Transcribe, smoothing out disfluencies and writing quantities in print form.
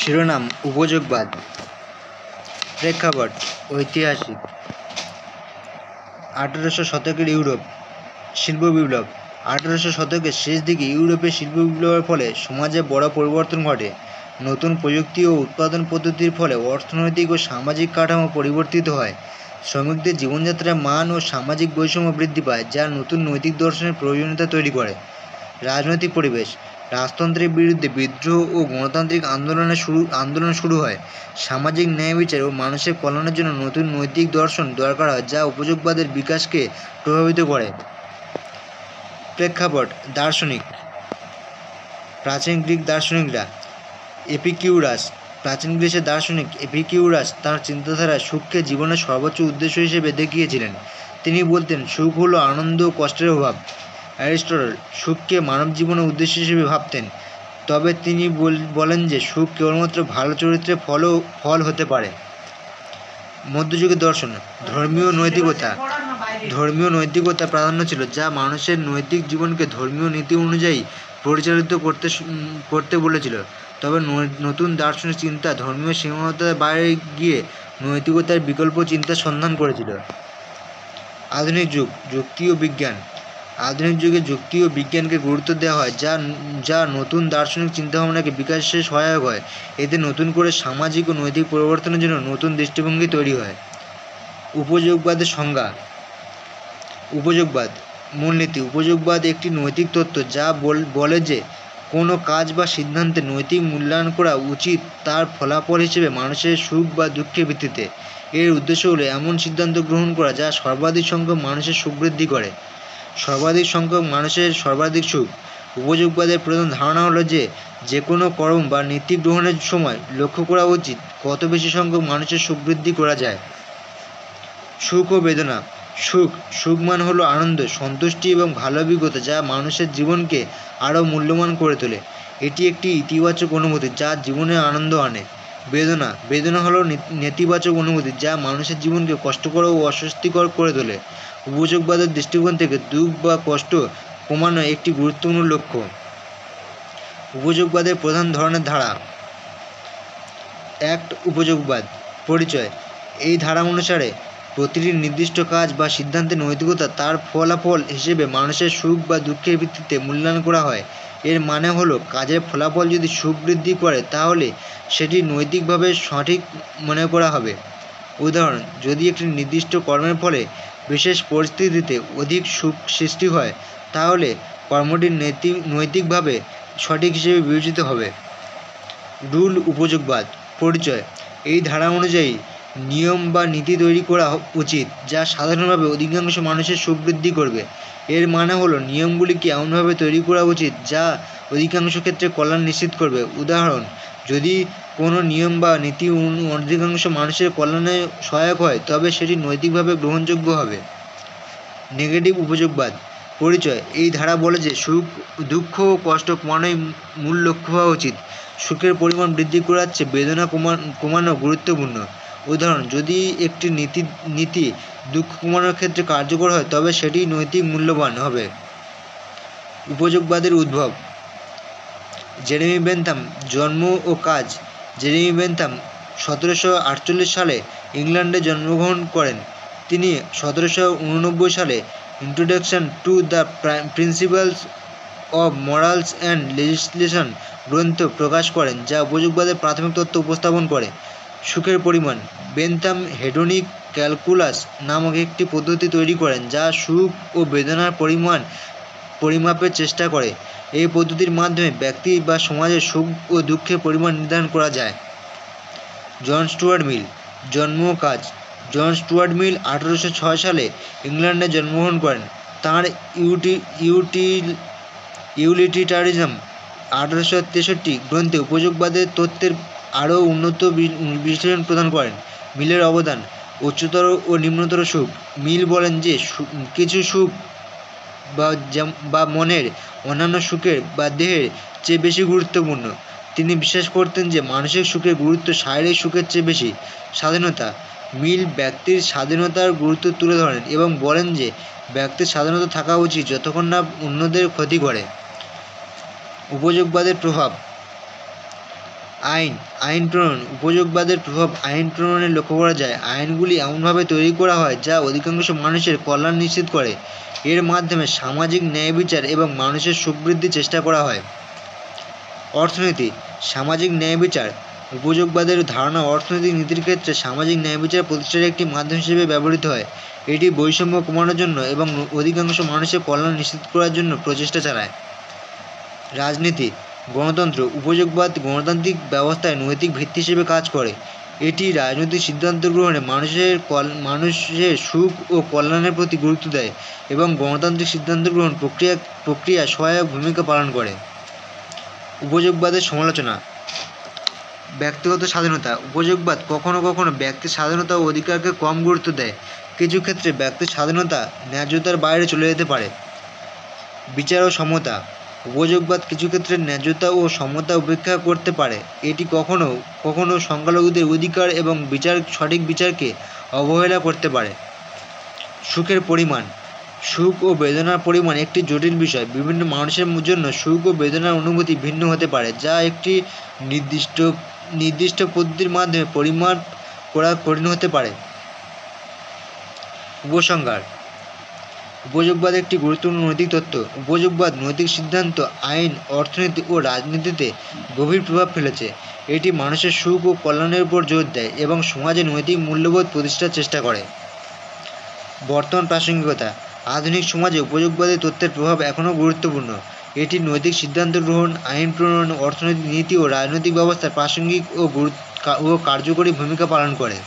শিরোনাম উপযোগবাদ। প্রেক্ষাপট ঐতিহাসিক। 1800 শতকের ইউরোপ শিল্প বিপ্লব। 1800 শতকের শেষ দিকে ইউরোপে শিল্প বিপ্লবের ফলে সমাজে বড় পরিবর্তন ঘটে। নতুন প্রযুক্তি ও উৎপাদন পদ্ধতির ফলে অর্থনৈতিক ও সামাজিক কাঠামো পরিবর্তিত হয়। শ্রমিকদের জীবনযাত্রার মান ও সামাজিক বৈষম্য বৃদ্ধি পায়, যা নতুন নৈতিক দর্শনের প্রয়োজনীয়তা তৈরি করে। রাজনৈতিক পরিবেশ। রাজতন্ত্রের বিরুদ্ধে বিদ্রোহ ও গণতান্ত্রিক আন্দোলন শুরু হয়। সামাজিক ন্যায় বিচার ও মানুষের কল্যাণের জন্য নতুন নৈতিক দর্শন দরকার হয়, যা উপযোগবাদের বিকাশকে প্রভাবিত করে। প্রেক্ষাপট দার্শনিক। প্রাচীন গ্রিক দার্শনিকরা। এপিকিউরাস। প্রাচীন গ্রিসের দার্শনিক এপিকিউরাস তাঁর চিন্তাধারায় সুখকে জীবনের সর্বোচ্চ উদ্দেশ্য হিসেবে দেখিয়েছিলেন। তিনি বলতেন, সুখ হলো আনন্দ ও কষ্টের অভাব। অ্যারিস্টটল সুখকে মানব জীবনের উদ্দেশ্য হিসেবে ভাবতেন, তবে তিনি বলেন যে সুখ কেবলমাত্র ভালো চরিত্রের ফল হতে পারে। মধ্যযুগের দর্শন। ধর্মীয় নৈতিকতা প্রাধান্য ছিল, যা মানুষের নৈতিক জীবনকে ধর্মীয় নীতি অনুযায়ী পরিচালিত করতে বলেছিল। তবে নতুন দার্শনিক চিন্তা ধর্মীয় সীমাবদ্ধতার বাইরে গিয়ে নৈতিকতার বিকল্প চিন্তার সন্ধান করেছিল। আধুনিক যুগ যুক্তি ও বিজ্ঞান। আধুনিক যুগে যুক্তি ও বিজ্ঞানকে গুরুত্ব দেওয়া হয়, যা নতুন দার্শনিক চিন্তাভাবনাকে বিকাশে সহায়ক হয়। এতে নতুন করে সামাজিক ও নৈতিক পরিবর্তনের জন্য নতুন দৃষ্টিভঙ্গি তৈরি হয়। উপযোগবাদের সংজ্ঞা। উপযোগবাদ মূলনীতি। উপযোগবাদ একটি নৈতিক তত্ত্ব যা বলে যে কোনো কাজ বা সিদ্ধান্তে নৈতিক মূল্যায়ন করা উচিত তার ফলাফল হিসেবে মানুষের সুখ বা দুঃখের ভিত্তিতে। এর উদ্দেশ্য হলো এমন সিদ্ধান্ত গ্রহণ করা যা সর্বাধিক সংখ্যক মানুষের সুখ বৃদ্ধি করে। সর্বাধিক সংখ্যক মানুষের সর্বাধিক সুখ। উপযোগবাদের প্রধান ধারণা হলো যে কোনো কর্ম বা নীতি গ্রহণের সময় লক্ষ্য করা উচিত কত বেশি সংখ্যক মানুষের সুখ বৃদ্ধি করা যায়। সুখ ও বেদনা। সুখ মানে হলো আনন্দ, সন্তুষ্টি এবং ভালো অভিজ্ঞতা যা মানুষের জীবনকে আরও মূল্যবান করে তোলে। এটি একটি ইতিবাচক অনুভূতি যা জীবনে আনন্দ আনে। বেদনা হলো নেতিবাচক অনুভূতি যা মানুষের জীবনকে কষ্টকর ও অস্বস্তিকর করে তোলে। উপযোগবাদের দৃষ্টিকোণ থেকে দুঃখ বা কষ্ট কমানো একটি গুরুত্বপূর্ণ লক্ষ্য। উপযোগবাদের প্রধান ধরনের ধারা। উপযোগবাদ। পরিচয়। এই ধারা অনুসারে প্রতিটি নির্দিষ্ট কাজ বা সিদ্ধান্তের নৈতিকতা তার ফলাফল হিসেবে মানুষের সুখ বা দুঃখের ভিত্তিতে মূল্যায়ন করা হয়। এর মানে হলো কাজের ফলাফল যদি সুখ বৃদ্ধি করে তাহলে সেটি নৈতিকভাবে সঠিক মনে করা হবে। উদাহরণ, যদি একটি নির্দিষ্ট কর্মের ফলে বিশেষ পরিস্থিতিতে অধিক সুখ সৃষ্টি হয় তাহলে কর্মটি নৈতিকভাবে সঠিক হিসেবে বিবেচিত হবে। রুল উপযোগবাদ। পরিচয়। এই ধারা অনুযায়ী নিয়ম বা নীতি তৈরি করা উচিত যা সাধারণভাবে অধিকাংশ মানুষের সুখ বৃদ্ধি করবে। এর মানে হলো নিয়মগুলিকে এমনভাবে তৈরি করা উচিত যা অধিকাংশ ক্ষেত্রে কল্যাণ নিশ্চিত করবে। উদাহরণ, যদি কোনো নিয়ম বা নীতি অধিকাংশ মানুষের কল্যাণে সহায়ক হয় তবে সেটি নৈতিকভাবে গ্রহণযোগ্য হবে। নেগেটিভ উপযোগবাদ। পরিচয়। এই ধারা বলে যে সুখ, দুঃখ ও কষ্ট কমানোই মূল লক্ষ্য হওয়া উচিত। সুখের পরিমাণ বৃদ্ধি করার চেয়ে বেদনা কমানো গুরুত্বপূর্ণ। উদাহরণ, যদি একটি নীতি দুঃখ কমানোর ক্ষেত্রে কার্যকর হয় তবে সেটি নৈতিক মূল্যবান হবে। উপযোগবাদের উদ্ভব। জেরেমি বেন্থাম জন্ম ও কাজ। জেরেমি বেন্থাম 1748 সালে ইংল্যান্ডে জন্মগ্রহণ করেন। তিনি 1789 সালে introduction to the principles of morals and legislation গ্রন্থ প্রকাশ করেন, যা উপযোগবাদের প্রাথমিক তত্ত্ব উপস্থাপন করে। সুখের পরিমাণ। বেন্থাম হেডোনিক ক্যালকুলাস নামক একটি পদ্ধতি তৈরি করেন যা সুখ ও বেদনার পরিমাপের চেষ্টা করে। এই পদ্ধতির মাধ্যমে ব্যক্তি বা সমাজের সুখ ও দুঃখের পরিমাণ নির্ধারণ করা যায়। জন স্টুয়ার্ট মিল জন্ম ও কাজ। জন স্টুয়ার্ট মিল 1806 সালে ইংল্যান্ডে জন্মগ্রহণ করেন। তাঁর ইউটিলিটারিজম 1863 গ্রন্থে উপযোগবাদের তত্ত্বের আরও উন্নত বিশ্লেষণ প্রদান করেন। মিলের অবদান। উচ্চতর ও নিম্নতর সুখ। মিল বলেন যে কিছু সুখ বা মনের অন্যান্য সুখের বা দেহের চেয়ে বেশি গুরুত্বপূর্ণ। তিনি বিশ্বাস করতেন যে মানসিক সুখের গুরুত্ব শারীরিক সুখের চেয়ে বেশি। স্বাধীনতা। মিল ব্যক্তির স্বাধীনতার গুরুত্ব তুলে ধরেন এবং বলেন যে ব্যক্তির স্বাধীনতা থাকা উচিত যতক্ষণ না অন্যদের ক্ষতি করে। উপযোগবাদের প্রভাব। আইন প্রণয়ন। উপযোগবাদের প্রভাব আইন প্রণয়নে লক্ষ্য করা যায়। আইনগুলি এমনভাবে তৈরি করা হয় যা অধিকাংশ মানুষের কল্যাণ নিশ্চিত করে। এর মাধ্যমে সামাজিক ন্যায় বিচার এবং মানুষের সুখ বৃদ্ধির চেষ্টা করা হয়। অর্থনীতি। সামাজিক ন্যায় বিচার। উপযোগবাদের ধারণা অর্থনৈতিক নীতির ক্ষেত্রে সামাজিক ন্যায় বিচার প্রতিষ্ঠার একটি মাধ্যম হিসেবে ব্যবহৃত হয়। এটি বৈষম্য কমানোর জন্য এবং অধিকাংশ মানুষের কল্যাণ নিশ্চিত করার জন্য প্রচেষ্টা চালায়। রাজনীতি। গণতন্ত্র। উপযোগবাদ গণতান্ত্রিক ব্যবস্থায় নৈতিক ভিত্তি হিসেবে কাজ করে। এটি রাজনৈতিক সিদ্ধান্ত গ্রহণে মানুষের সুখ ও কল্যাণের প্রতি গুরুত্ব দেয় এবং গণতান্ত্রিক সিদ্ধান্ত গ্রহণ প্রক্রিয়া সহায়ক ভূমিকা পালন করে। উপযোগবাদের সমালোচনা। ব্যক্তিগত স্বাধীনতা। উপযোগবাদ কখনও কখনও ব্যক্তির স্বাধীনতা ও অধিকারকে কম গুরুত্ব দেয়। কিছু ক্ষেত্রে ব্যক্তির স্বাধীনতা ন্যায্যতার বাইরে চলে যেতে পারে। বিচার ও সমতা। উপযোগবাদ কিছু ক্ষেত্রে ন্যায্যতা ও সমতা উপেক্ষা করতে পারে। এটি কখনও কখনও সংখ্যালঘুদের অধিকার এবং সঠিক বিচারকে অবহেলা করতে পারে। সুখের পরিমাণ। সুখ ও বেদনার পরিমাণ একটি জটিল বিষয়। বিভিন্ন মানুষের জন্য সুখ ও বেদনার অনুভূতি ভিন্ন হতে পারে, যা একটি নির্দিষ্ট পদ্ধতির মাধ্যমে পরিমাপ করা কঠিন হতে পারে। উপসংহার। উপযোগবাদ একটি গুরুত্বপূর্ণ নৈতিক তত্ত্ব। উপযোগবাদ নৈতিক সিদ্ধান্ত, আইন, অর্থনীতি ও রাজনীতিতে গভীর প্রভাব ফেলেছে। এটি মানুষের সুখ ও কল্যাণের উপর জোর দেয় এবং সমাজে নৈতিক মূল্যবোধ প্রতিষ্ঠার চেষ্টা করে। বর্তমান প্রাসঙ্গিকতা। আধুনিক সমাজে উপযোগবাদের তত্ত্বের প্রভাব এখনও গুরুত্বপূর্ণ। এটি নৈতিক সিদ্ধান্ত গ্রহণ, আইন প্রণয়ন, অর্থনৈতিক নীতি ও রাজনৈতিক ব্যবস্থার প্রাসঙ্গিক ও কার্যকরী ভূমিকা পালন করে।